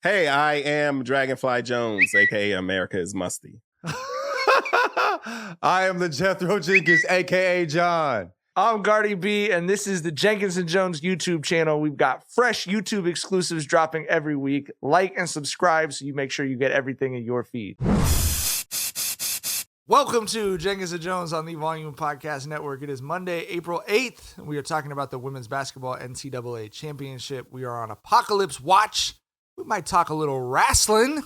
Hey, I am Dragonfly Jones, aka America is Musty. I am the Jethro Jenkins, aka John. I'm Gardy B, and this is the Jenkins Jonez YouTube channel. We've got fresh YouTube exclusives dropping every week. Like and subscribe so you make sure you get everything in your feed. Welcome to Jenkins Jonez on the Volume Podcast Network. It is Monday, April 8th. We are talking about the women's basketball NCAA championship. We are on Apocalypse Watch. We might talk a little wrestling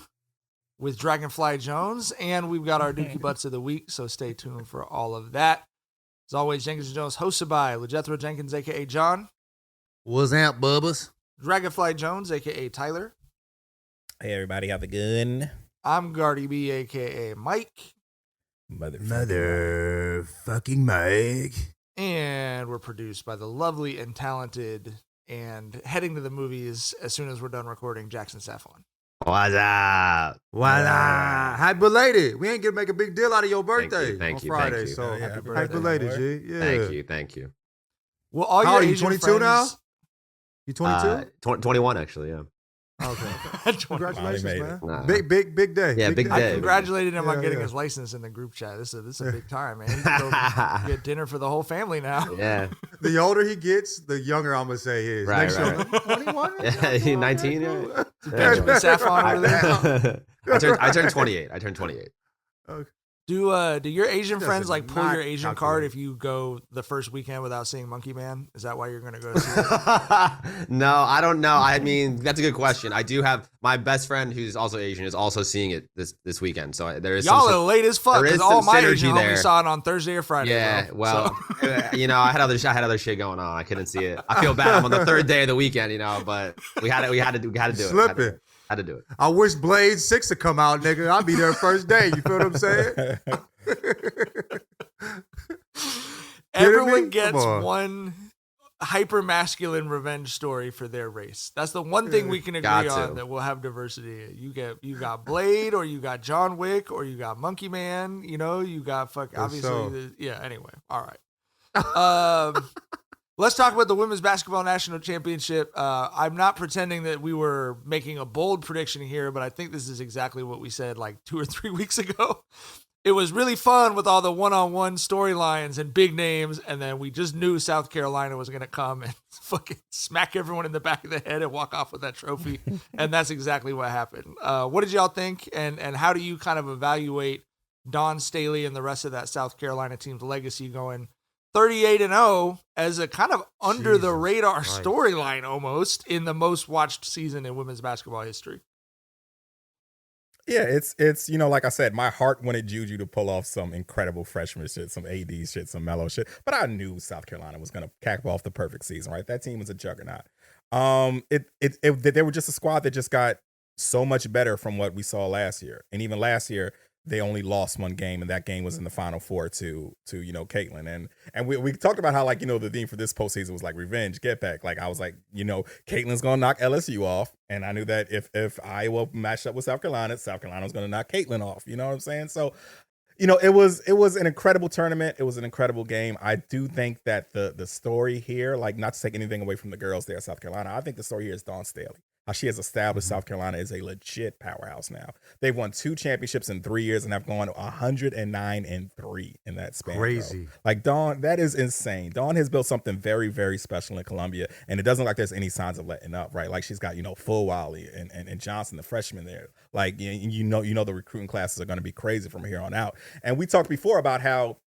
with Dragonfly Jones, and we've got our Dookie Butts of the week, so stay tuned for all of that. As always, Jenkins Jonez, hosted by Jethro Jenkins, a.k.a. John. What's up, Bubbas? Dragonfly Jones, a.k.a. Tyler. Hey, everybody, have a good I'm Gardy B, a.k.a. Mike. Motherfucking Mike. And we're produced by the lovely and talented and heading to the movies as soon as we're done recording, Jackson Saffron. What's up? What's up? Happy belated. We ain't gonna make a big deal out of your birthday Thank you, on Friday. thank you. So Yeah, happy happy belated, birthday, G. Yeah. Thank you. Well, all How your old are you, Asian 22 now? friends- You 22? 21, actually, yeah. Okay. 20. Congratulations, Finally man. made Nah. Big day. Yeah, big I day. congratulated him on getting Yeah. his license in the group chat. This is a big time, man. He can go get dinner for the whole family now. Yeah. The older he gets, the younger I'm gonna say he is. Right, Next right. year, 21? Yeah, he 19, yeah. Benjamin Saffron over there. I turned 28. Okay. Do your Asian Doesn't friends like pull not your Asian calculate. card if you go the first weekend without seeing Monkey Man? Is that why you're gonna go see it? No, I don't know. I mean, that's a good question. I do have my best friend who's also Asian is also seeing it this weekend. So there is Y'all some, are late as fuck there is because all some my synergy Asian there. homies saw it on Thursday or Friday. yeah, bro. well, So- I had other shit going on. I couldn't see it. I feel bad. I'm on the third day of the weekend, but we had to do it. Slipping. Had to do it. I wish Blade 6 would come out, nigga. I'll be there first day. You feel what I'm saying? Everyone me? gets Come on. one hyper masculine revenge story for their race. That's the one thing we can agree Got on to. that we'll have diversity. You got Blade, or you got John Wick, or you got Monkey Man. You got obviously. so. Anyway, all right. Let's talk about the Women's Basketball National Championship. I'm not pretending that we were making a bold prediction here, but I think this is exactly what we said like 2 or 3 weeks ago. It was really fun with all the one-on-one storylines and big names, and then we just knew South Carolina was going to come and fucking smack everyone in the back of the head and walk off with that trophy, and that's exactly what happened. What did y'all think, and how do you kind of evaluate Dawn Staley and the rest of that South Carolina team's legacy going 38-0 as a kind of under-the-radar Jesus Christ. storyline almost in the most watched season in women's basketball history? Yeah, it's like I said, my heart wanted Juju to pull off some incredible freshman shit, some AD shit, some mellow shit. But I knew South Carolina was gonna cap off the perfect season, right? That team was a juggernaut. They were just a squad that just got so much better from what we saw last year. And even last year, they only lost one game, and that game was in the Final Four to Caitlin. And we talked about how the theme for this postseason was like revenge, get back. Like I was like, Caitlin's gonna knock LSU off, and I knew that if Iowa matched up with South Carolina was gonna knock Caitlin off. You know what I'm saying? So, it was an incredible tournament. It was an incredible game. I do think that the story here, like not to take anything away from the girls there at South Carolina, I think the story here is Dawn Staley. How she has established South Carolina as a legit powerhouse now. They've won 2 championships in 3 years and have gone 109-3 in that span. Crazy. Bro. Like Dawn, that is insane. Dawn has built something very, very special in Columbia, and it doesn't look like there's any signs of letting up, right? Like she's got, Full Wally and Johnson, the freshman there. Like the recruiting classes are going to be crazy from here on out. And we talked before about how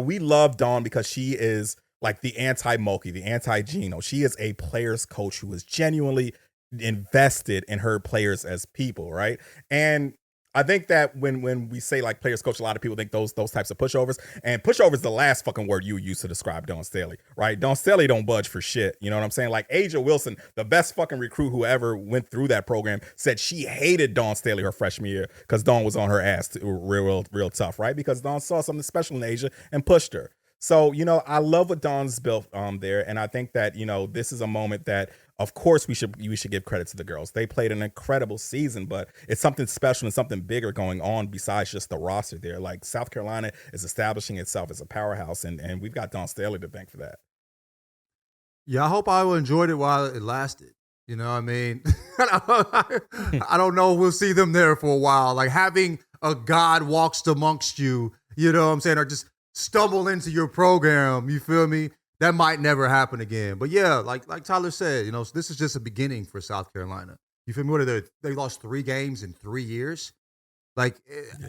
we love Dawn because she is like the anti-Mulkey, the anti-Geno. She is a player's coach who is genuinely invested in her players as people, right? And I think that when we say like players coach, a lot of people think those types of pushovers, and pushover is the last fucking word you use to describe Dawn Staley, right? Dawn Staley don't budge for shit. You know what I'm saying? Like Aja Wilson, the best fucking recruit who ever went through that program, said she hated Dawn Staley her freshman year because Dawn was on her ass real tough, right? Because Dawn saw something special in Aja and pushed her. So, I love what Dawn's built there. And I think that, this is a moment that, of course, we should give credit to the girls. They played an incredible season, but it's something special and something bigger going on besides just the roster there. Like South Carolina is establishing itself as a powerhouse, and we've got Dawn Staley to thank for that. Yeah, I hope Iowa enjoyed it while it lasted. You know what I mean? I don't know if we'll see them there for a while. Like having a God walks amongst you, you know what I'm saying, or just stumble into your program, you feel me? That might never happen again. But yeah, like Tyler said, you know, this is just a beginning for South Carolina. You feel me? What are they lost 3 games in 3 years? Like,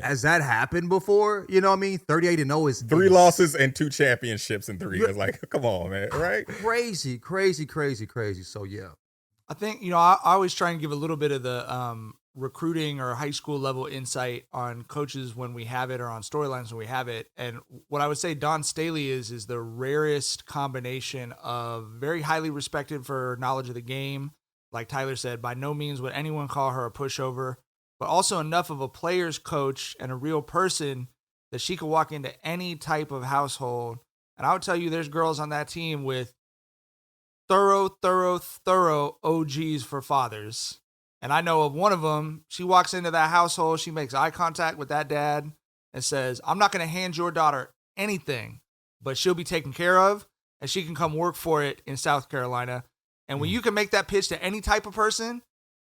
has that happened before? You know what I mean? 38-0 is 3 losses and 2 championships in 3 years. Like, come on, man, right? Crazy. So yeah. I think, you know, I always try and give a little bit of the recruiting or high school level insight on coaches when we have it or on storylines when we have it. And what I would say Dawn Staley is the rarest combination of very highly respected for knowledge of the game. Like Tyler said, by no means would anyone call her a pushover, but also enough of a player's coach and a real person that she could walk into any type of household. And I would tell you there's girls on that team with thorough OGs for fathers. And I know of one of them, she walks into that household, she makes eye contact with that dad and says, I'm not going to hand your daughter anything, but she'll be taken care of and she can come work for it in South Carolina. And when you can make that pitch to any type of person,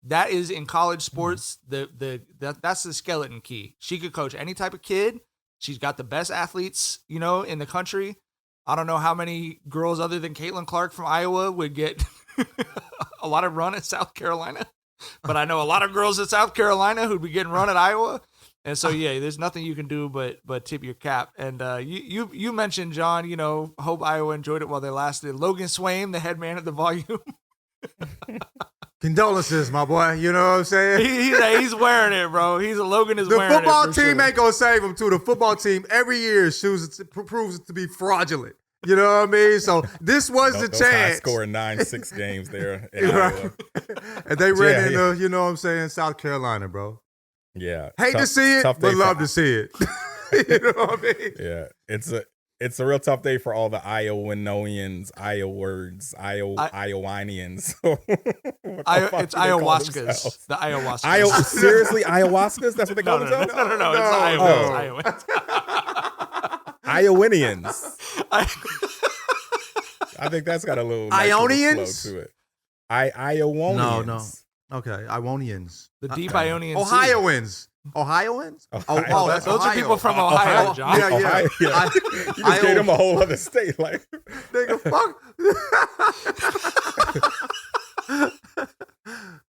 that is in college sports, that's the skeleton key. She could coach any type of kid. She's got the best athletes, you know, in the country. I don't know how many girls other than Caitlin Clark from Iowa would get a lot of run at South Carolina. But I know a lot of girls at South Carolina who'd be getting run at Iowa. And so, yeah, there's nothing you can do but tip your cap. And you mentioned, John, you know, hope Iowa enjoyed it while they lasted. Logan Swain, the head man at the Volume. Condolences, my boy. You know what I'm saying? He's wearing it, bro. Logan is wearing it. The football team sure. ain't going to save him, too. The football team every year proves it to be fraudulent. You know what I mean? So this was the chance. Scoring 9-6 games there. Right. And they ran into, you know what I'm saying, South Carolina, bro. Yeah. Hate to see it, but love to see it. You know what I mean? Yeah. It's a real tough day for all the Iowanoians, Iowanians. It's ayahuascas. The ayahuascas. Seriously, ayahuascas? That's what they call themselves? No. It's Iowanians. I think that's got a little Ionians flow to it. Iowanians. No. Okay, Ionians. The deep Ionian Sea. Ohioans. Oh, that's those Ohio. are people from Ohio, John. Yeah. Ohio, yeah. You just gave them a whole other state, like nigga, fuck.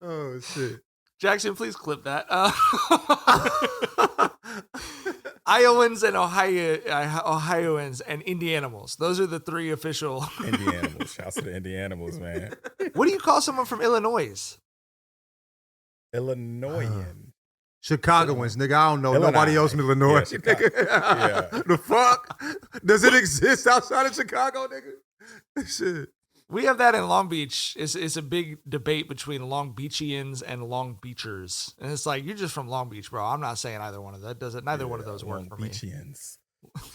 Oh shit. Jackson, please clip that. Iowans and Ohioans and Indianimals. Those are the 3 official. Indianimals. Shouts to the Indianimals, man. What do you call someone from Illinois? Illinoisan. Chicagoans, nigga. I don't know nobody else in Illinois. Yeah. The fuck? Does it exist outside of Chicago, nigga? Shit. We have that in Long Beach. It's a big debate between Long Beachians and Long Beachers. And it's like, you're just from Long Beach, bro. I'm not saying either one of that. Neither one of those work for me. Beachians.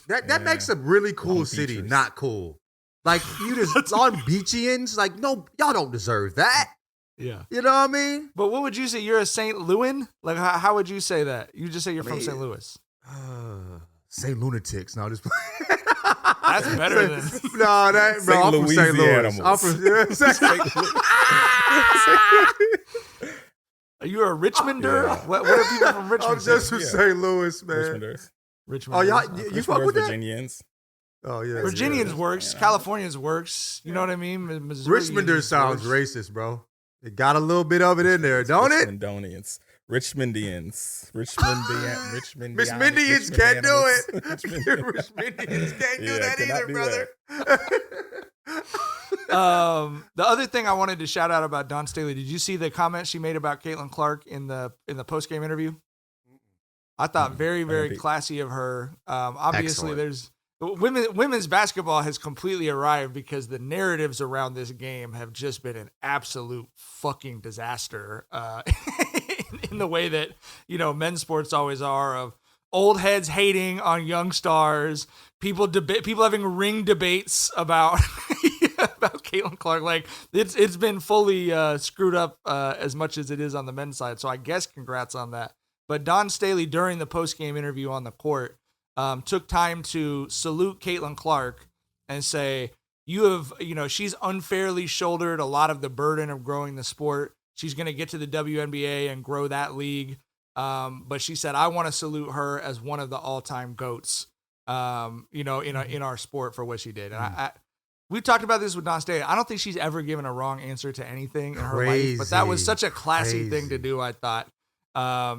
That makes a really cool Long city Beachers. not cool. Like, you just, Long Beachians, like, no, y'all don't deserve that. Yeah. You know what I mean? But what would you say? You're a St. Louis? Like, how would you say that? You just say you're from St. Louis. Say lunatics. No, just That's better than. No, that bro. I'm from St. Louis. I'm from. Are you a Richmonder? Yeah. What are people from Richmond? I'm just from St. Louis, man. Richmonders. Richmond. Oh, y'all, you fuck with that? Virginians. Oh yeah. Virginians works. Yeah. Californians works. You know what I mean? Missouri Richmonders sounds works. racist, bro. It got a little bit of it in there, don't it? Richmondians. Richmondians can't do it. Richmondians. Richmondians can't do that cannot either, do brother. The other thing I wanted to shout out about Dawn Staley, did you see the comment she made about Caitlin Clark in the post game interview? I thought very, very classy of her. Obviously, Excellent. there's women's basketball has completely arrived because the narratives around this game have just been an absolute fucking disaster. In the way that, you know, men's sports always are, of old heads hating on young stars, people having ring debates about about Caitlin Clark. Like, it's been fully screwed up as much as it is on the men's side. So I guess congrats on that. But Dawn Staley, during the post-game interview on the court, took time to salute Caitlin Clark and say, she's unfairly shouldered a lot of the burden of growing the sport. She's going to get to the WNBA and grow that league. But she said, I want to salute her as one of the all-time GOATs, in our sport for what she did. And we talked about this with Don Staley. I don't think she's ever given a wrong answer to anything in her life, but that was such a classy thing to do, I thought.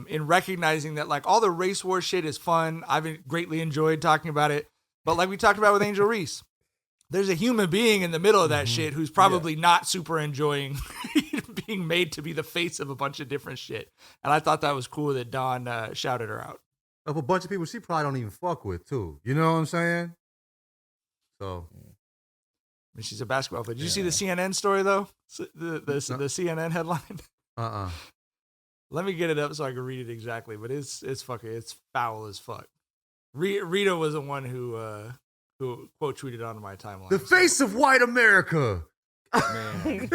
In recognizing that, like, all the race war shit is fun. I've greatly enjoyed talking about it. But like we talked about with Angel Reese, there's a human being in the middle of that shit who's probably not super enjoying being made to be the face of a bunch of different shit. And I thought that was cool that Don shouted her out. Of a bunch of people she probably don't even fuck with, too. You know what I'm saying? So... I mean, she's a basketball player. Did you see the CNN story, though? The CNN headline? Let me get it up so I can read it exactly. But it's foul as fuck. Rita was the one who quote tweeted onto my timeline. The face of white America. Man.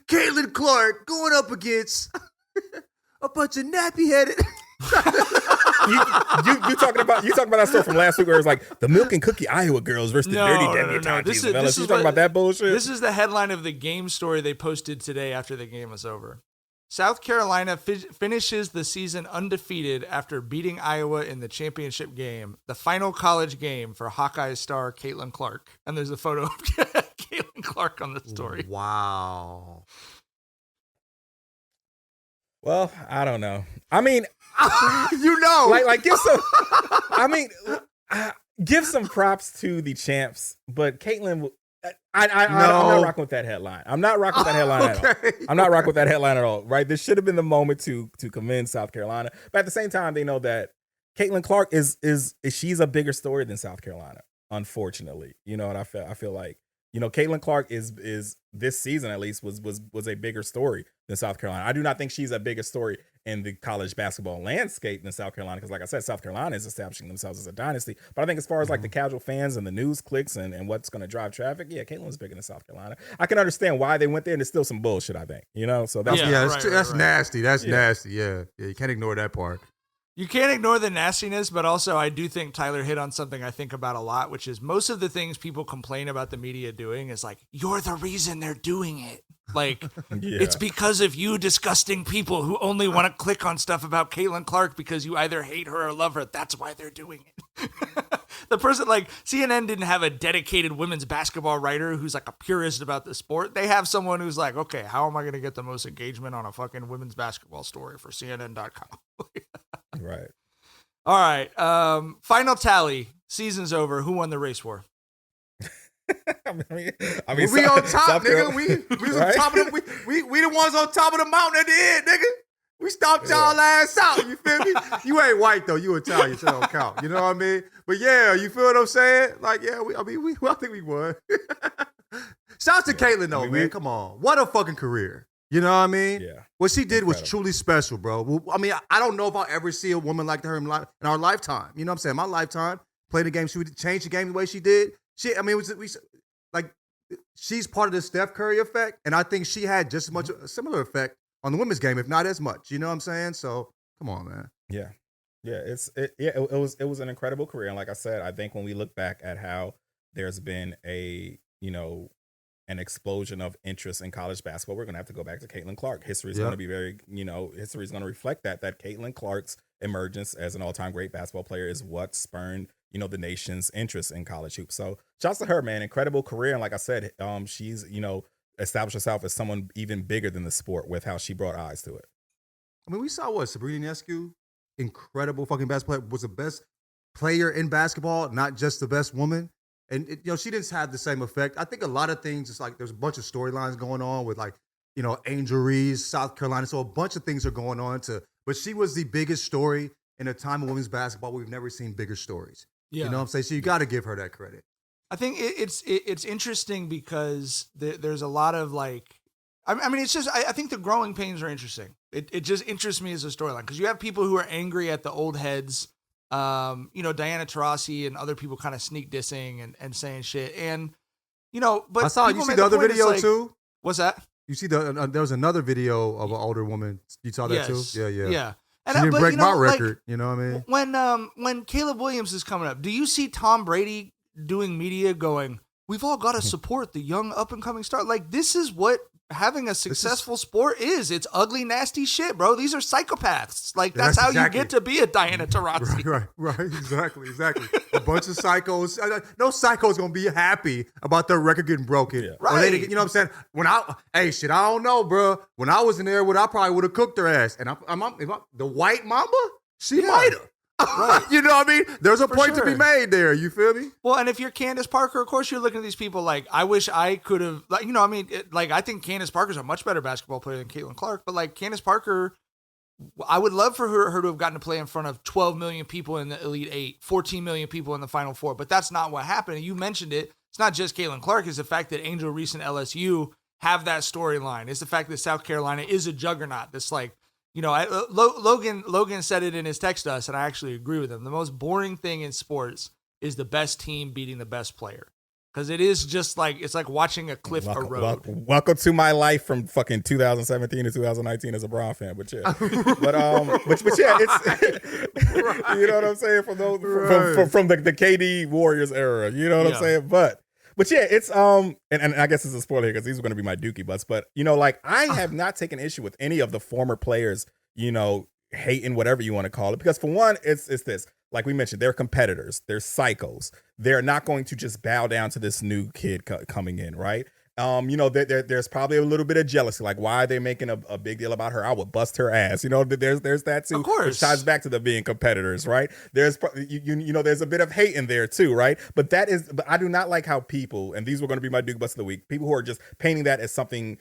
Caitlin Clark going up against a bunch of nappy-headed... you talking about that story from last week where it was like the milk and cookie Iowa girls versus the dirty debutantes. This you talking about that bullshit? This is the headline of the game story they posted today after the game was over. South Carolina finishes the season undefeated after beating Iowa in the championship game, the final college game for Hawkeye star Caitlin Clark. And there's a photo of Caitlin Clark on the story. Wow. Well, I don't know. I mean, like give some. I mean, give some props to the champs, but Caitlin, I'm not rocking with that headline. I'm not rocking with that headline at all. I'm not rocking with that headline at all. Right? This should have been the moment to commend South Carolina, but at the same time, they know that Caitlin Clark is she's a bigger story than South Carolina. Unfortunately, and I feel like. Caitlin Clark is this season at least was a bigger story than South Carolina. I do not think she's a bigger story in the college basketball landscape than South Carolina because, like I said, South Carolina is establishing themselves as a dynasty. But I think as far as like the casual fans and the news clicks and what's going to drive traffic, yeah, Caitlin's bigger than South Carolina. I can understand why they went there, and it's still some bullshit. I think so. That's that's nasty. That's nasty. Yeah, you can't ignore that part. You can't ignore the nastiness, but also I do think Tyler hit on something I think about a lot, which is most of the things people complain about the media doing is like, you're the reason they're doing it. Like, it's because of you disgusting people who only want to click on stuff about Caitlin Clark because you either hate her or love her. That's why they're doing it. The person, like, CNN didn't have a dedicated women's basketball writer who's like a purist about the sport. They have someone who's like, okay, how am I going to get the most engagement on a fucking women's basketball story for CNN.com? Right. All right. Final tally. Season's over. Who won the race war? I mean, we on top, nigga. We right? on top of we the ones on top of the mountain at the end, nigga. We stomped y'all ass out. You feel me? You ain't white though. You Italian, so don't count. You know what I mean? But yeah, you feel what I'm saying? Like, yeah, I think we won. Shout out to Caitlin though, man. Come on, what a fucking career. You know what I mean? Yeah. What she did was truly special, bro. Well, I mean, I don't know if I'll ever see a woman like her in our lifetime. You know what I'm saying? My lifetime, played the game, she would change the game the way she did. She's part of the Steph Curry effect, and I think she had just as much a similar effect on the women's game, if not as much. You know what I'm saying? So, come on, man. Yeah. Yeah, it was an incredible career. And like I said, I think when we look back at how there's been an explosion of interest in college basketball, we're going to have to go back to Caitlin Clark. History is going to be history is going to reflect that Caitlin Clark's emergence as an all-time great basketball player is what spurned, the nation's interest in college hoops. So shouts to her, man. Incredible career. And like I said, she's, established herself as someone even bigger than the sport with how she brought eyes to it. I mean, we saw Sabrina Ionescu, incredible fucking basketball player, was the best player in basketball, not just the best woman. And, she didn't have the same effect. I think a lot of things, it's like there's a bunch of storylines going on with Angel Reese, South Carolina. So a bunch of things are going on but she was the biggest story in a time of women's basketball. We've never seen bigger stories. Yeah. You know what I'm saying? So you got to give her that credit. I think it's interesting because there's a lot of it's just, I think the growing pains are interesting. It just interests me as a storyline because you have people who are angry at the old heads, Diana Taurasi and other people kind of sneak dissing and saying shit. And, but I saw, you see the other video too? What's that? You see there was another video of an older woman. You saw that too? Yeah. And she didn't break my record. You know what I mean? When Caleb Williams is coming up, do you see Tom Brady doing media going, we've all got to support the young up and coming star. Like, this is what having a successful sport is. It's ugly, nasty shit, bro. These are psychopaths. Like, that's how exactly. you get to be a Diana Taurasi. Right. Exactly. A bunch of psychos. No psycho's gonna be happy about their record getting broken. Yeah. Right. You know what I'm saying? I don't know, bro. When I was in there, I probably would have cooked their ass. And the white mamba, she might have. Right. You know what I mean? There's a point to be made there. You feel me? Well, and if you're Candace Parker, of course you're looking at these people like, I wish I could have, like, you know, I mean, I think Candace Parker's a much better basketball player than Caitlin Clark, but like Candace Parker, I would love for her to have gotten to play in front of 12 million people in the Elite Eight, 14 million people in the Final Four, but that's not what happened. And you mentioned it. It's not just Caitlin Clark. It's the fact that Angel Reese and LSU have that storyline. It's the fact that South Carolina is a juggernaut. This like, you know, Logan said it in his text to us, and I actually agree with him. The most boring thing in sports is the best team beating the best player. Because it is just like, it's like watching a cliff erode. Welcome to my life from fucking 2017 to 2019 as a Brown fan, but yeah. but yeah, it's, you know what I'm saying? From those, from the KD Warriors era, you know what I'm saying? But yeah, it's, and I guess it's a spoiler here because these are going to be my Dookie butts, but you know, like I have not taken issue with any of the former players, you know, hating whatever you want to call it, because for one, it's this, like we mentioned, they're competitors, they're psychos. They're not going to just bow down to this new kid coming in, right? You know, there's probably a little bit of jealousy. Like, why are they making a big deal about her? I would bust her ass. You know, there's that too. Of course. Which ties back to the being competitors, right? There's you know, there's a bit of hate in there too, right? But I do not like how people, and these were going to be my Duke Butts of the week, people who are just painting that as something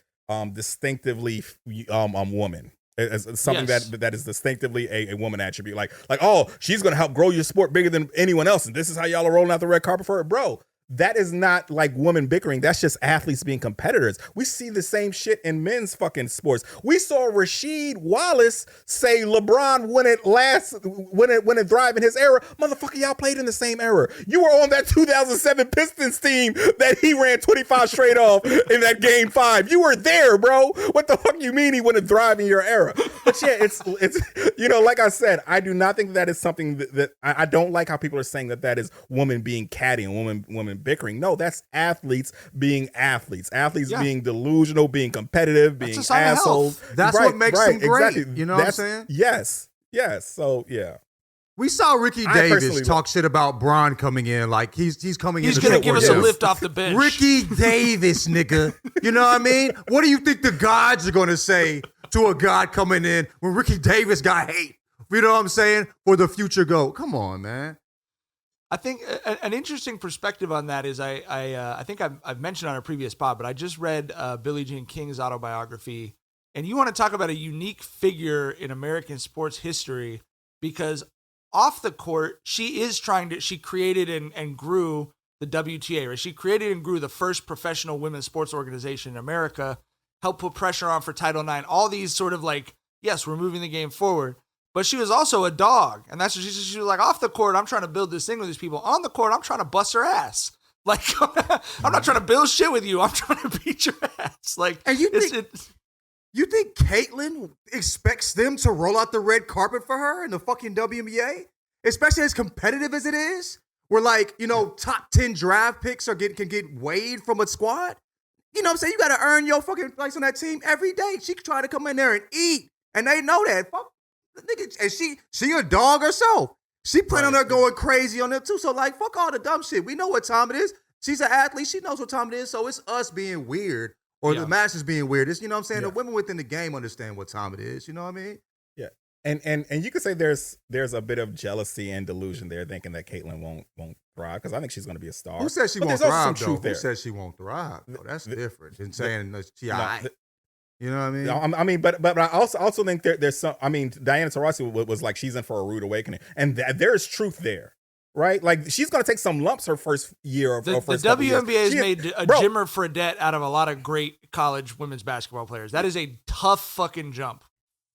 distinctively woman. As something that is distinctively a woman attribute, like oh, she's gonna help grow your sport bigger than anyone else, and this is how y'all are rolling out the red carpet for her, bro. That is not like woman bickering. That's just athletes being competitors. We see the same shit in men's fucking sports. We saw Rasheed Wallace say LeBron when it thrive in his era. Motherfucker, y'all played in the same era. You were on that 2007 Pistons team that he ran 25 straight off in that game 5. You were there, bro. What the fuck you mean he wouldn't thrive in your era? But yeah, it's you know, like I said, I do not think that is something that I don't like how people are saying that is woman being catty and woman bickering. No, that's athletes being athletes. Athletes being delusional, being competitive, being assholes. That's what makes them great. Exactly. You know what I'm saying? Yes. So yeah. We saw Ricky Davis talk shit about Bron coming in. Like he's coming in. He's gonna give us a lift off the bench. Ricky Davis, nigga. You know what I mean? What do you think the gods are gonna say to a god coming in when Ricky Davis got hate? You know what I'm saying? For the future GOAT. Come on, man. I think an interesting perspective on that is I think I've mentioned on a previous pod, but I just read Billie Jean King's autobiography, and you want to talk about a unique figure in American sports history, because off the court she created and grew the WTA, right? She created and grew the first professional women's sports organization in America, helped put pressure on for Title IX, all these sort of like, yes, we're moving the game forward. But she was also a dog. And that's what she was like, off the court, I'm trying to build this thing with these people. On the court, I'm trying to bust her ass. Like, I'm not trying to build shit with you. I'm trying to beat your ass. Like, and you think Caitlin expects them to roll out the red carpet for her in the fucking WNBA? Especially as competitive as it is? Where, like, you know, top 10 draft picks can get weighed from a squad? You know what I'm saying? You got to earn your fucking place on that team every day. She can try to come in there and eat. And they know that. Fuck. Nigga, and she a dog herself. She planning on her going crazy on them too. So like, fuck all the dumb shit. We know what time it is. She's an athlete. She knows what time it is. So it's us being weird or the masses being weird. It's, you know what I'm saying? The women within the game understand what time it is. You know what I mean? Yeah. And you could say there's a bit of jealousy and delusion there, thinking that Caitlin won't thrive, because I think she's going to be a star. Who says she won't thrive? Though? Who says she won't thrive? No, that's different than saying she. You know what I mean? I mean, but I also think there's some. I mean, Diana Taurasi was like, she's in for a rude awakening, and there is truth there, right? Like, she's going to take some lumps her first year or first the WNBA has made Jimmer Fredette out of a lot of great college women's basketball players. That is a tough fucking jump.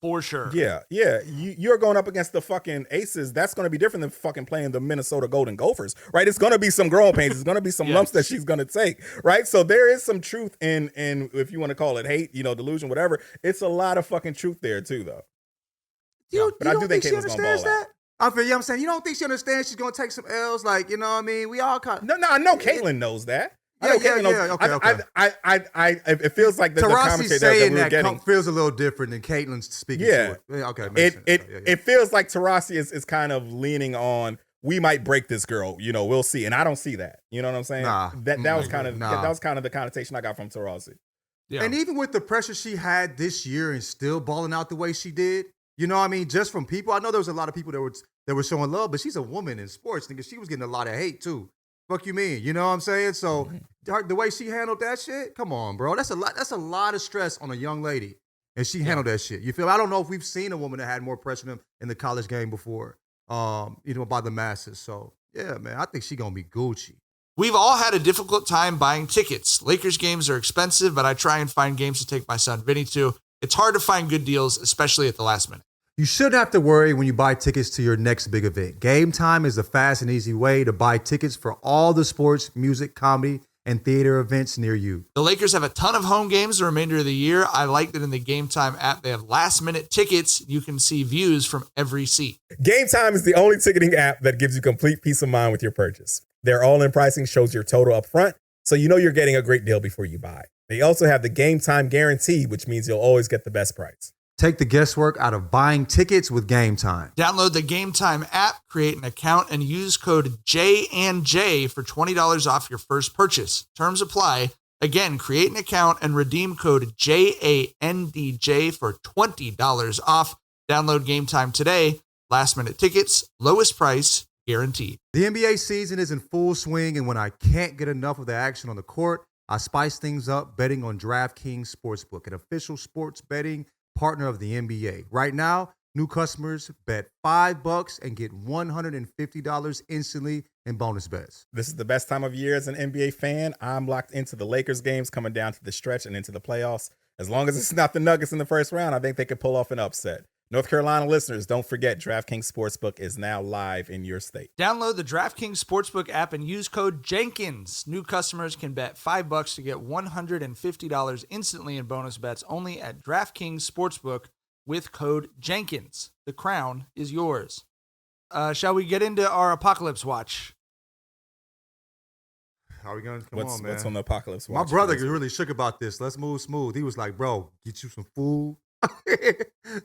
For sure. Yeah. You're going up against the fucking Aces. That's going to be different than fucking playing the Minnesota Golden Gophers, right? It's going to be some growing pains. It's going to be some lumps that she's going to take, right? So there is some truth in, if you want to call it hate, you know, delusion, whatever. It's a lot of fucking truth there too, though. But I do think Caitlin's going to ball out. I feel, you know what I'm saying? You don't think she understands she's going to take some L's? Like, you know what I mean? We all kind of. No, I know Caitlyn knows that. Yeah. Okay. It feels like the Tarasi commentary saying that we're that getting feels a little different than Caitlyn speaking to it. Yeah, okay. Makes sense. It feels like Tarasi is kind of leaning on, we might break this girl, we'll see. And I don't see that. You know what I'm saying? Nah. That was kind of the connotation I got from Tarasi. Yeah. And even with the pressure she had this year and still balling out the way she did, you know what I mean? Just from people, I know there was a lot of people that were showing love, but she's a woman in sports. Nigga, she was getting a lot of hate too. Fuck you mean? You know what I'm saying? So the way she handled that shit, come on, bro. That's a lot of stress on a young lady. And she handled that shit. You feel? I don't know if we've seen a woman that had more pressure in the college game before, by the masses. So yeah, man, I think she gonna be Gucci. We've all had a difficult time buying tickets. Lakers games are expensive, but I try and find games to take my son Vinny to. It's hard to find good deals, especially at the last minute. You shouldn't have to worry when you buy tickets to your next big event. Gametime is the fast and easy way to buy tickets for all the sports, music, comedy, and theater events near you. The Lakers have a ton of home games the remainder of the year. I like that in the Gametime app, they have last-minute tickets. You can see views from every seat. Gametime is the only ticketing app that gives you complete peace of mind with your purchase. Their all-in pricing shows your total up front, so you know you're getting a great deal before you buy. They also have the Gametime guarantee, which means you'll always get the best price. Take the guesswork out of buying tickets with Gametime. Download the Gametime app, create an account, and use code J&J for $20 off your first purchase. Terms apply. Again, create an account and redeem code JANDJ for $20 off. Download Gametime today. Last minute tickets, lowest price, guaranteed. The NBA season is in full swing, and when I can't get enough of the action on the court, I spice things up betting on Draftkings Sportsbook, an official sports betting partner of the NBA. Right now, new customers bet $5 and get $150 instantly in bonus bets. This is the best time of year as an NBA fan. I'm locked into the Lakers games coming down to the stretch and into the playoffs. As long as it's not the Nuggets in the first round, I think they could pull off an upset. North Carolina listeners, don't forget DraftKings Sportsbook is now live in your state. Download the DraftKings Sportsbook app and use code Jenkins. New customers can bet $5 to get $150 instantly in bonus bets only at DraftKings Sportsbook with code Jenkins. The crown is yours. Shall we get into our Apocalypse Watch? How are we going to come on, man? What's on the Apocalypse Watch? My brother really shook about this. Let's move smooth. He was like, bro, get you some food.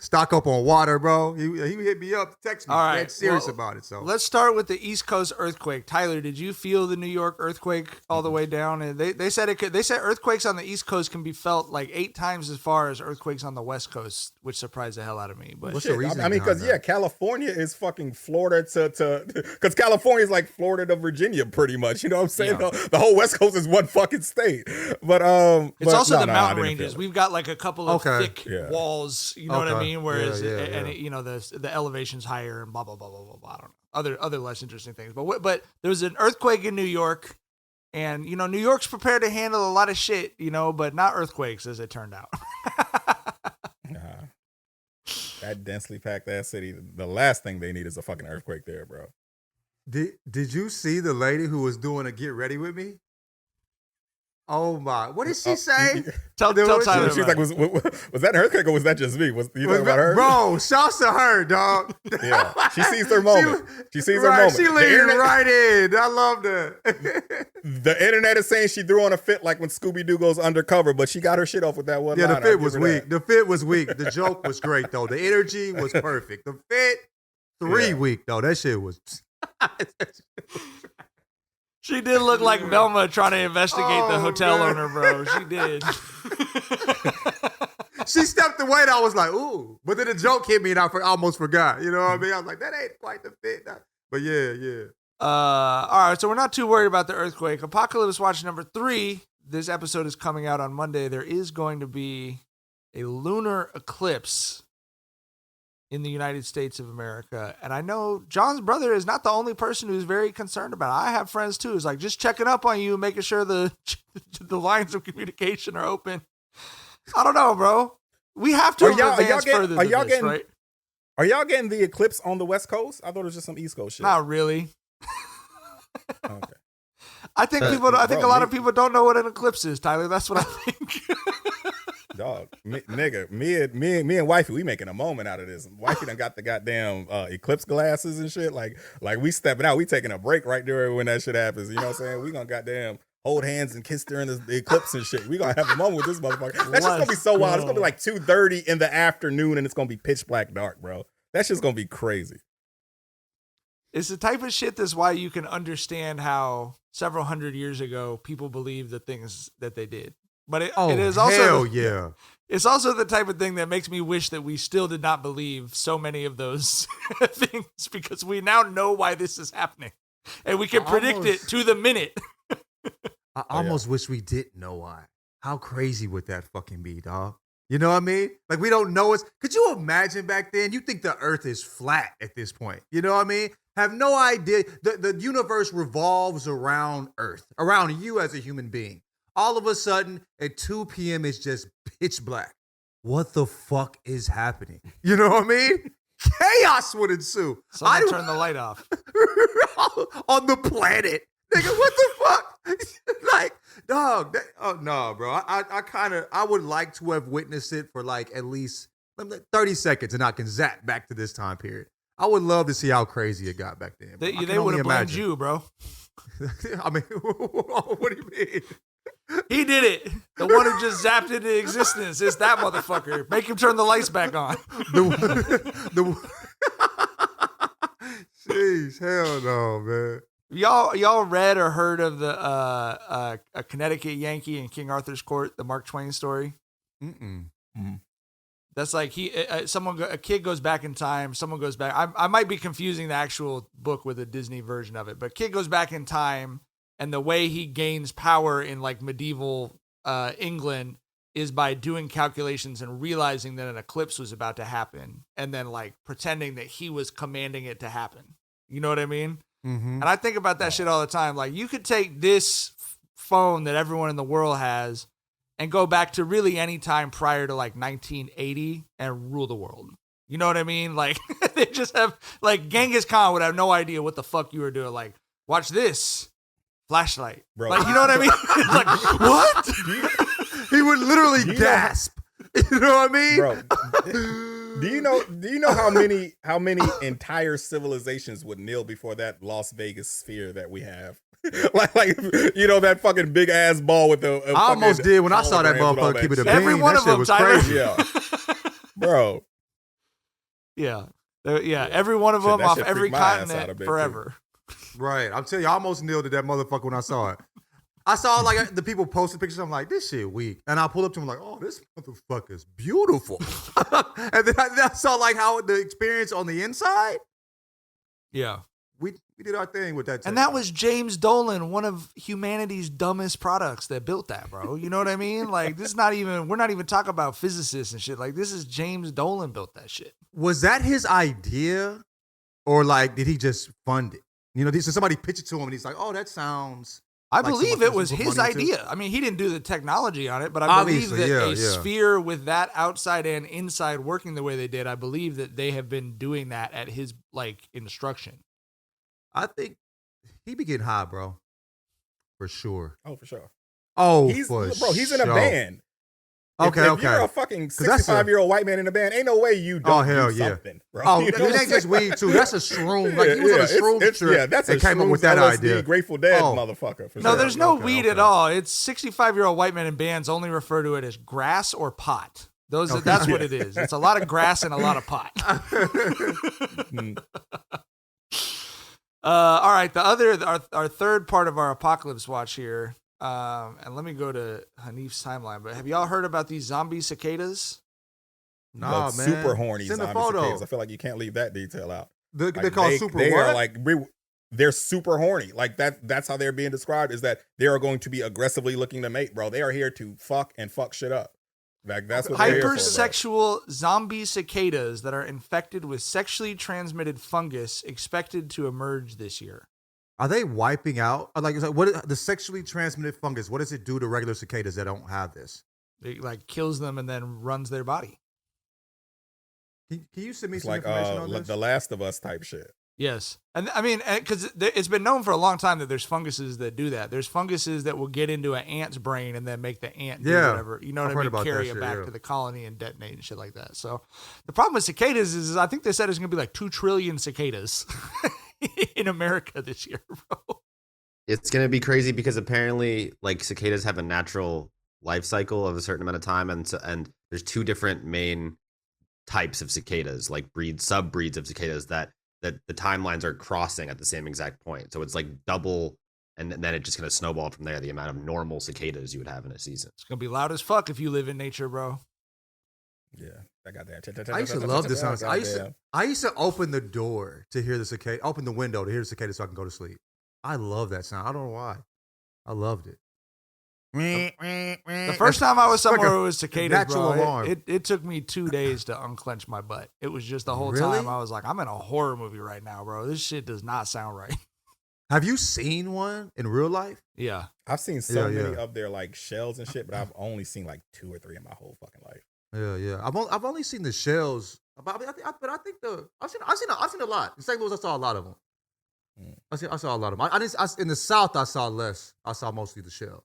Stock up on water, bro. He hit me up, text me. All right, Dead serious about it. So let's start with the East Coast earthquake. Tyler, did you feel the New York earthquake all the way down? And they said it could. They said earthquakes on the East Coast can be felt like 8 times as far as earthquakes on the West Coast, which surprised the hell out of me. But what's the reason? I mean, because California is fucking Florida to because California is like Florida to Virginia, pretty much. You know what I'm saying? Yeah. The whole West Coast is one fucking state. But it's also the mountain ranges. We've got like a couple of thick walls. You know what I mean? Whereas the elevation's higher and blah blah blah blah blah blah. I don't know. Other less interesting things. But there was an earthquake in New York, and New York's prepared to handle a lot of shit, but not earthquakes, as it turned out. That densely packed ass city, the last thing they need is a fucking earthquake there, bro. Did you see the lady who was doing a get ready with me? Oh my! What did she say? Tell Tyler. She was like, "Was that an earthquake or was that just me? You talking about her?" Bro, shouts to her, dog. Yeah, she sees her moment. She sees her moment. She leaned right in. I love that. The internet is saying she threw on a fit like when Scooby-Doo goes undercover, but she got her shit off with that one. Yeah, the fit was weak. The fit was weak. The joke was great though. The energy was perfect. The fit, weak though. That shit was. She did look like Velma trying to investigate the hotel owner, bro. She did. She stepped away and I was like, ooh. But then the joke hit me and I almost forgot. You know what I mean? I was like, that ain't quite the fit. But yeah. All right, so we're not too worried about the earthquake. Apocalypse Watch number 3. This episode is coming out on Monday. There is going to be a lunar eclipse in the United States of America. And I know John's brother is not the only person who's very concerned about it. I have friends too. It's like just checking up on you, making sure the lines of communication are open. I don't know, bro. We have to advance further than this, right? Are y'all getting the eclipse on the West Coast? I thought it was just some East Coast shit. Not really. Okay. I think a lot of people don't know what an eclipse is, Tyler. That's what I think. Dog, nigga, me and wifey, we making a moment out of this. Wifey done got the goddamn eclipse glasses and shit. Like we stepping out, we taking a break right there when that shit happens. You know what I'm saying? We gonna goddamn hold hands and kiss during the eclipse and shit. We gonna have a moment with this motherfucker. That's just gonna be so wild. It's gonna be like 2:30 in the afternoon and it's gonna be pitch black dark, bro. That's just gonna be crazy. It's the type of shit that's why you can understand how several hundred years ago people believed the things that they did. But it is also it's also the type of thing that makes me wish that we still did not believe so many of those things, because we now know why this is happening and we can predict it to the minute. I almost wish we didn't know why. How crazy would that fucking be, dog? You know what I mean? Like, we don't know it. Could you imagine back then? You think the earth is flat at this point. You know what I mean? Have no idea. The universe revolves around Earth, around you as a human being. All of a sudden, at 2 p.m., it's just pitch black. What the fuck is happening? You know what I mean? Chaos would ensue. Someone turn the light off. On the planet. Nigga, what the fuck? Like, dog. No, bro. I would like to have witnessed it for like at least 30 seconds and I can zap back to this time period. I would love to see how crazy it got back then. They would have blamed you, bro. I mean, what do you mean? He did it. The one who just zapped into existence is that motherfucker. Make him turn the lights back on. Jeez, hell no, man. Y'all read or heard of the a Connecticut Yankee in King Arthur's Court, the Mark Twain story? Mm-mm. That's like a kid goes back in time. Someone goes back. I might be confusing the actual book with a Disney version of it, but kid goes back in time, and the way he gains power in like medieval England is by doing calculations and realizing that an eclipse was about to happen, and then like pretending that he was commanding it to happen. You know what I mean? Mm-hmm. And I think about that shit all the time. Like, you could take this phone that everyone in the world has and go back to really any time prior to like 1980 and rule the world. You know what I mean? Like, they just have, like, Genghis Khan would have no idea what the fuck you were doing. Like, watch this flashlight, bro. Like, you know what I mean? It's like, what? He would literally gasp. You know what I mean, bro? Do you know how many entire civilizations would kneel before that Las Vegas sphere that we have? like you know, that fucking big ass ball with the. I almost did when I saw that motherfucker keep it a bean. Every one that of them, was Tyler. crazy. Yeah, bro. Yeah. Every one of them off every continent forever. Right. I'm telling you, I almost kneeled at that motherfucker when I saw it. I saw like the people posting pictures. I'm like, this shit weak. And I pulled up to him like, oh, this motherfucker's beautiful. And then I saw like how the experience on the inside. Yeah. We did our thing with that. And that was James Dolan, one of humanity's dumbest products that built that, bro. You know what I mean? Like, this is we're not even talking about physicists and shit. Like, this is James Dolan built that shit. Was that his idea? Or like, did he just fund it? You know, so somebody pitched it to him and he's like, oh, that sounds... I believe it was his idea. I mean, he didn't do the technology on it, but I believe that a sphere with that outside and inside working the way they did, I believe that they have been doing that at his like instruction. I think he be getting high, bro. For sure. Oh, for sure. Oh, he's in a band. Okay, if you're a fucking 65-year-old white man in a band, ain't no way you don't do something, bro. Oh, you it ain't just weed, too. That's a shroom. Like, he was on a shroom trip. Yeah, that's a came up with that LSD, idea. Grateful Dead motherfucker. For no, sure. there's no weed at all. It's 65-year-old white men in bands only refer to it as grass or pot. That's what it is. It's a lot of grass and a lot of pot. All right, our third part of our apocalypse watch here. And let me go to Hanif's timeline. But have y'all heard about these zombie cicadas? No, man. Super horny Send zombie cicadas. I feel like you can't leave that detail out. They're called super they what? Are like they're super horny. Like that's how they're being described, is that they are going to be aggressively looking to mate, bro. They are here to fuck shit up. Like, that's what they're here for, hypersexual zombie cicadas that are infected with sexually transmitted fungus expected to emerge this year. Are they wiping out? Like, what the sexually transmitted fungus? What does it do to regular cicadas that don't have this? It like kills them and then runs their body. Can you send me some like information on this? The Last of Us type shit. Yes. And I mean, because it's been known for a long time that there's funguses that do that. There's funguses that will get into an ant's brain and then make the ant do whatever. You know what I mean? Carry it back to the colony and detonate and shit like that. So the problem with cicadas is I think they said it's going to be like 2 trillion cicadas in America this year, bro. It's going to be crazy because apparently like cicadas have a natural life cycle of a certain amount of time. And there's 2 different main types of cicadas, like subbreeds of cicadas that the timelines are crossing at the same exact point. So it's like double, and then it's just going to snowball from there, the amount of normal cicadas you would have in a season. It's going to be loud as fuck if you live in nature, bro. Yeah, I got that. I used to love this sound. I used to open the door to hear the cicada, open the window to hear the cicada so I can go to sleep. I love that sound. I don't know why. I loved it. The first time I was somewhere it was cicadas, bro, alarm. it took me 2 days to unclench my butt. It was just the whole time I was like, I'm in a horror movie right now, bro. This shit does not sound right. Have you seen one in real life? Yeah. I've seen so many of their like shells and shit, but I've only seen like 2 or 3 in my whole fucking life. Yeah. I've only seen the shells, but I think I've seen a lot. In St. Louis, I saw a lot of them. I saw a lot of them. In the South, I saw less. I saw mostly the shell.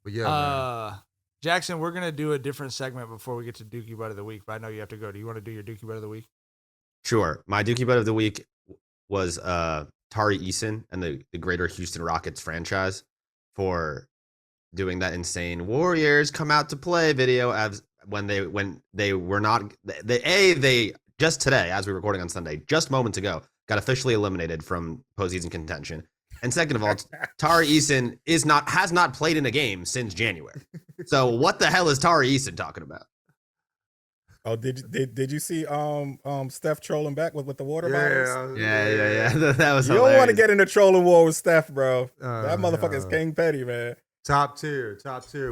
But yeah, man. Jackson, we're gonna do a different segment before we get to Dookie Butt of the Week, but I know you have to go. Do you want to do your Dookie Butt of the Week? Sure. My Dookie Butt of the Week was Tari Eason and the Greater Houston Rockets franchise for doing that insane Warriors come out to play video as when they were not they just today, as we're recording on Sunday, just moments ago, got officially eliminated from postseason contention. And second of all, Tari Eason has not played in a game since January. So what the hell is Tari Eason talking about? Oh, did you see Steph trolling back with the water bottles? Yeah. That was. You don't want to get in a trolling war with Steph, bro. That motherfucker is King Petty, man. Top tier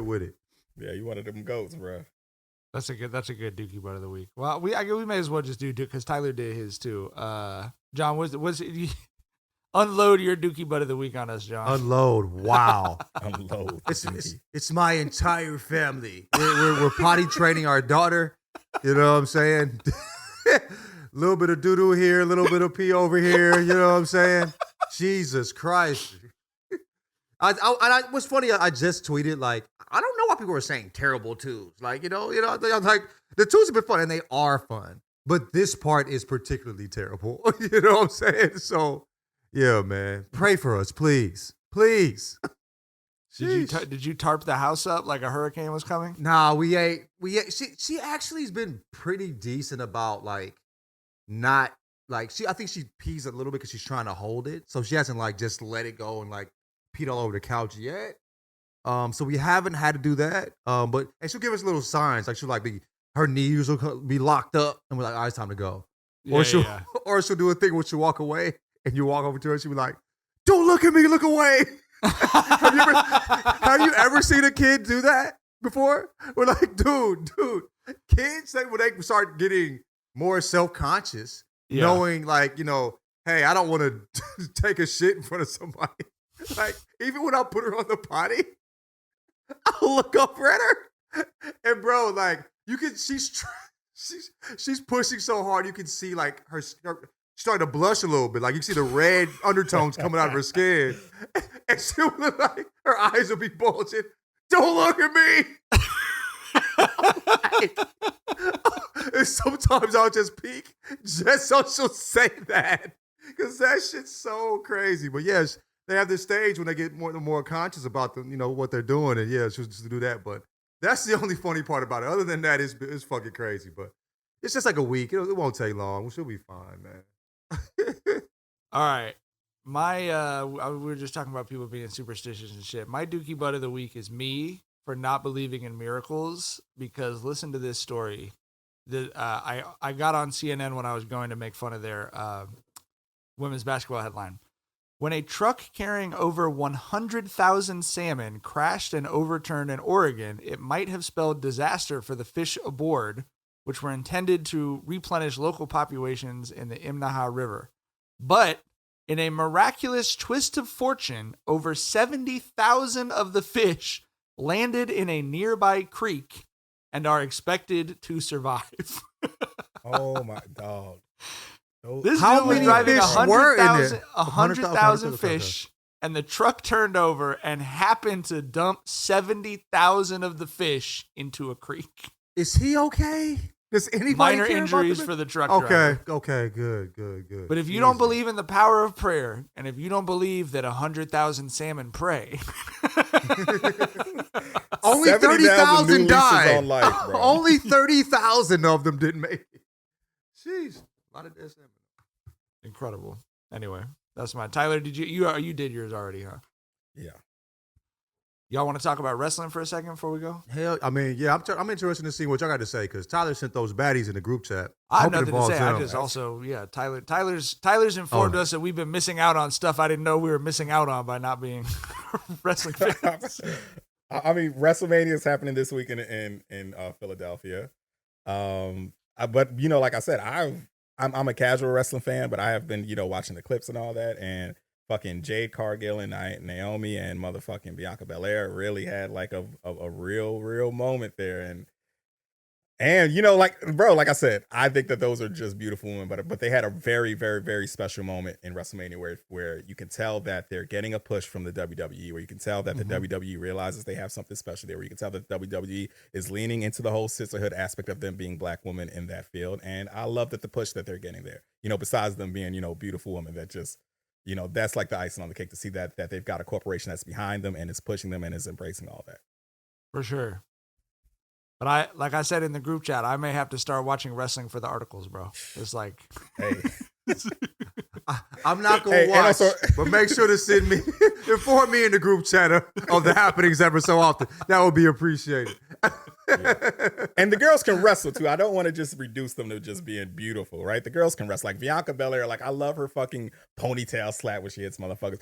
with it. Yeah, you one of them goats, bro. That's a good Dookie Butt of the Week. Well, we may as well just do because Tyler did his too. John, was unload your Dookie Butt of the Week on us, John. Unload. Wow. Unload. It's my entire family. We're potty training our daughter. You know what I'm saying? A little bit of doo-doo here, a little bit of pee over here. You know what I'm saying? Jesus Christ. What's funny, I just tweeted, like, I don't know why people are saying terrible twos. Like, you know, like, the twos have been fun, and they are fun. But this part is particularly terrible. You know what I'm saying? So, yeah, man. Pray for us, please. Please. Did you tarp the house up like a hurricane was coming? Nah, we ate. She actually has been pretty decent about like not like I think she pees a little bit because she's trying to hold it, so she hasn't like just let it go and like peed all over the couch yet. So we haven't had to do that. But she'll give us little signs like she'll like her knees will be locked up and we're like, all right, it's time to go. Or she'll do a thing where she'll walk away and you walk over to her and she'll be like, don't look at me, look away. Have you ever seen a kid do that before? We're like, dude, kids, when they start getting more self-conscious, knowing like, you know, hey, I don't want to take a shit in front of somebody. Like, even when I put her on the potty, I'll look over at her. And bro, like, you can, she's pushing so hard, you can see like her starting to blush a little bit. Like you can see the red undertones coming out of her skin. And she'll look like her eyes will be bulging. Don't look at me. And sometimes I'll just peek just so she'll say that. Because that shit's so crazy. But yes, they have this stage when they get more and more conscious about them, you know, what they're doing. And yeah, she'll just do that. But that's the only funny part about it. Other than that, it's fucking crazy. But it's just like a week. It won't take long. She'll be fine, man. All right. We were just talking about people being superstitious and shit. My Dookie Butt of the Week is me for not believing in miracles because listen to this story. I got on CNN when I was going to make fun of their women's basketball headline. When a truck carrying over 100,000 salmon crashed and overturned in Oregon, it might have spelled disaster for the fish aboard, which were intended to replenish local populations in the Imnaha River. But in a miraculous twist of fortune, over 70,000 of the fish landed in a nearby creek and are expected to survive. Oh my dog. This How dude was many driving fish were in it? 100,000 fish, and the truck turned over and happened to dump 70,000 of the fish into a creek. Is he okay? Does anybody Minor care injuries about for the truck driver. Okay, good. But if you don't believe in the power of prayer, and if you don't believe that 100,000 salmon pray, only 30,000 died. On life, bro. Only 30,000 of them didn't make it. Jeez, a lot of dead salmon. incredible. Anyway, that's mine. Tyler, did you did yours already, huh? Yeah. Y'all want to talk about wrestling for a second before we go? Hell, I mean, yeah, I'm interested to see what y'all got to say because Tyler sent those baddies in the group chat. I Hope have it nothing to involves say. I them. just also, Tyler's informed us that we've been missing out on stuff I didn't know we were missing out on by not being wrestling fans. I mean, WrestleMania is happening this week in Philadelphia. But you know, like I said, I'm a casual wrestling fan, but I have been, you know, watching the clips and all that, and fucking Jade Cargill and Naomi and motherfucking Bianca Belair really had like a real moment there, and you know, like, bro, like I said, I think that those are just beautiful women, but they had a very, very, very special moment in WrestleMania where you can tell that they're getting a push from the WWE, where you can tell that the WWE realizes they have something special there, where you can tell that the WWE is leaning into the whole sisterhood aspect of them being black women in that field, and I love that the push that they're getting there, you know, besides them being, you know, beautiful women that just, you know, that's like the icing on the cake to see that they've got a corporation that's behind them and is pushing them and is embracing all that. For sure. But like I said in the group chat, I may have to start watching wrestling for the articles, bro. It's like, Hey, I'm not going to watch, but make sure to inform me in the group chat of the happenings ever so often. That would be appreciated. yeah. And the girls can wrestle too. I don't want to just reduce them to just being beautiful, right? The girls can wrestle. Like Bianca Belair, like I love her fucking ponytail slap when she hits motherfuckers.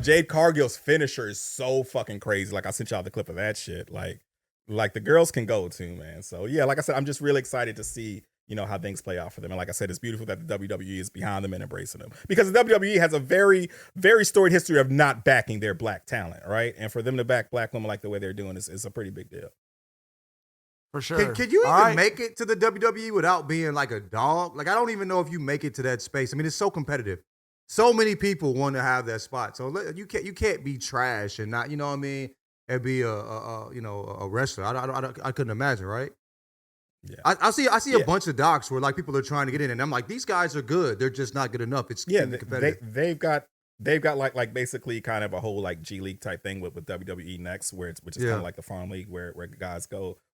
Jade Cargill's finisher is so fucking crazy. Like I sent y'all the clip of that shit. Like the girls can go too, man. So yeah, like I said, I'm just really excited to see, you know, how things play out for them. And like I said, it's beautiful that the WWE is behind them and embracing them, because the WWE has a very, very storied history of not backing their black talent, right? And for them to back black women like the way they're doing is a pretty big deal. for sure. Can you even make it to the WWE without being like a dog? Like, I don't even know if you make it to that space. I mean, it's so competitive. So many people want to have that spot. So you can't be trash and not, you know what I mean, and be a wrestler. I couldn't imagine, right? Yeah. I see a bunch of docs where like people are trying to get in, and I'm like, these guys are good. They're just not good enough. It's competitive. They've got like basically kind of a whole like G League type thing with WWE Next, which is kind of like the farm league where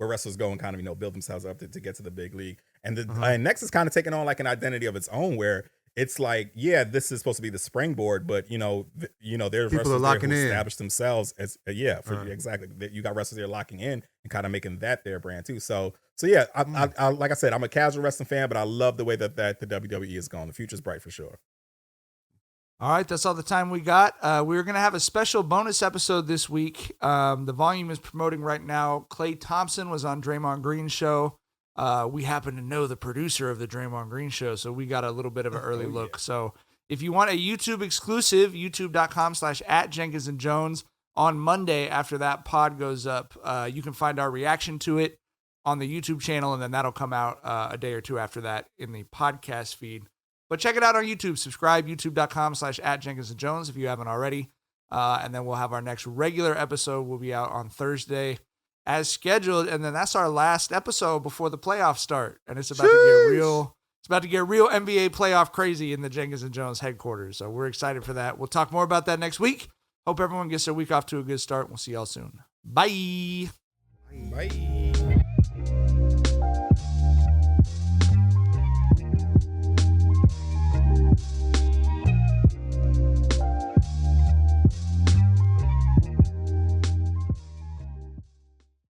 wrestlers go and kind of, you know, build themselves up to get to the big league. And and Next is kind of taking on like an identity of its own, where it's like, yeah, this is supposed to be the springboard, but you know, there's people are locking in, establish themselves as exactly. You got wrestlers there locking in and kind of making that their brand too. So yeah, I like I said, I'm a casual wrestling fan, but I love the way that the WWE is going. The future's bright for sure. All right, that's all the time we got. We're going to have a special bonus episode this week. The Volume is promoting right now. Klay Thompson was on Draymond Green's show. We happen to know the producer of the Draymond Green show, so we got a little bit of an early look. Yeah. So if you want a YouTube exclusive, youtube.com/@JenkinsandJones, on Monday after that pod goes up, you can find our reaction to it on the YouTube channel, and then that'll come out a day or two after that in the podcast feed. But check it out on YouTube. Subscribe, youtube.com/@JenkinsandJones if you haven't already. And then we'll have our next regular episode will be out on Thursday as scheduled. And then that's our last episode before the playoffs start. And it's about to get real. It's about to get real NBA playoff crazy in the Jenkins and Jones headquarters. So we're excited for that. We'll talk more about that next week. Hope everyone gets their week off to a good start. We'll see y'all soon. Bye. Bye.